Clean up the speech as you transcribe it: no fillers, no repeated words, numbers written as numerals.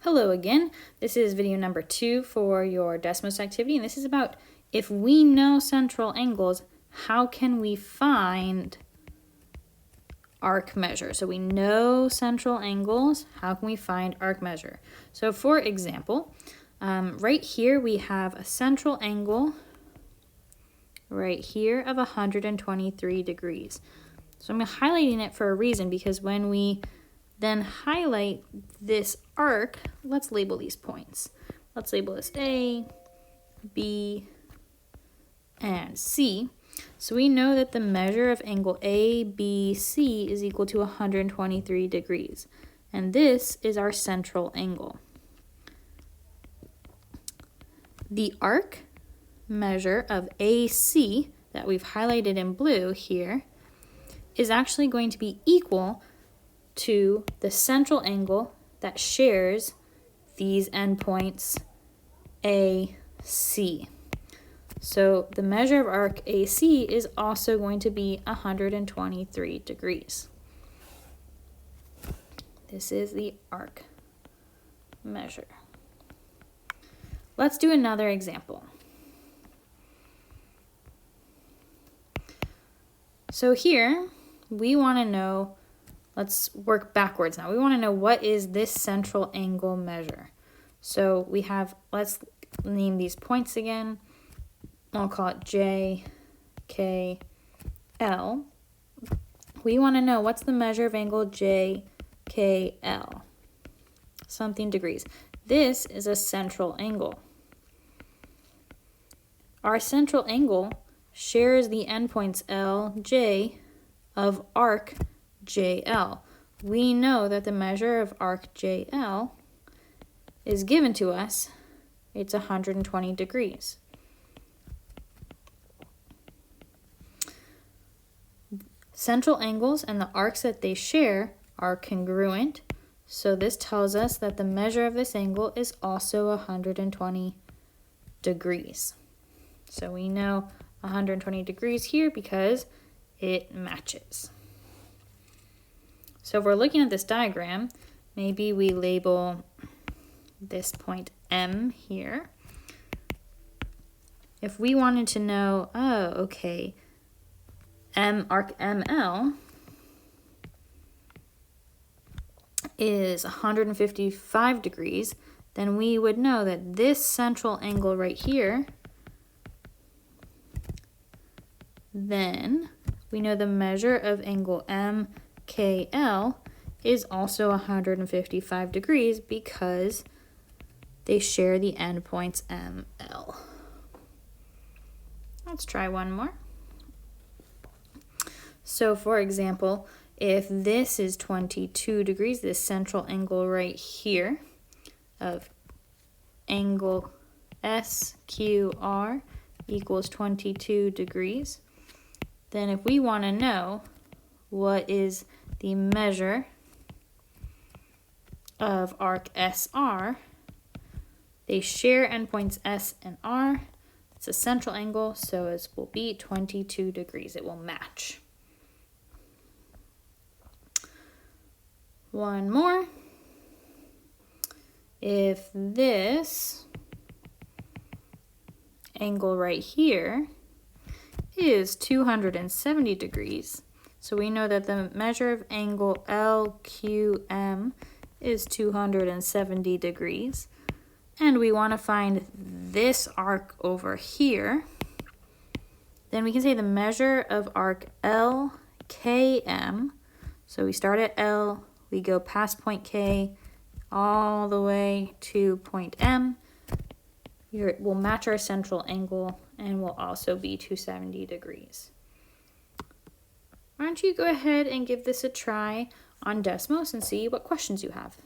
Hello again. This is video number 2 for your Desmos activity, and this is about if we know central angles, how can we find arc measure? So we know central angles, how can we find arc measure? So for example, right here we have a central angle right here of 123 degrees. So I'm highlighting it for a reason, because when we then highlight this arc, let's label these points. Let's label this A, B, and C. So we know that the measure of angle ABC is equal to 123 degrees. And this is our central angle. The arc measure of AC that we've highlighted in blue here is actually going to be equal to the central angle that shares these endpoints AC. So the measure of arc AC is also going to be 123 degrees. This is the arc measure. Let's do another example. So here we want to know, let's work backwards now. We want to know, what is this central angle measure? So we have, let's name these points again. I'll call it J, K, L. We want to know, what's the measure of angle J, K, L? Something degrees. This is a central angle. Our central angle shares the endpoints L, J of arc JL. We know that the measure of arc JL is given to us. It's 120 degrees. Central angles and the arcs that they share are congruent, so this tells us that the measure of this angle is also 120 degrees. So we know 120 degrees here because it matches. So if we're looking at this diagram, maybe we label this point M here. If we wanted to know, oh, okay, arc ML is 155 degrees, then we would know that this central angle right here, then we know the measure of angle MKL is also 155 degrees because they share the endpoints ML. Let's try one more. So for example, if this is 22 degrees, this central angle right here of angle SQR equals 22 degrees, then if we want to know what is the measure of arc SR, they share endpoints S and R. It's a central angle, so it will be 22 degrees. It will match. One more. If this angle right here is 270 degrees, so we know that the measure of angle LQM is 270 degrees, and we want to find this arc over here, then we can say the measure of arc LKM, so we start at L, we go past point K all the way to point M. It will match our central angle and will also be 270 degrees. Why don't you go ahead and give this a try on Desmos and see what questions you have.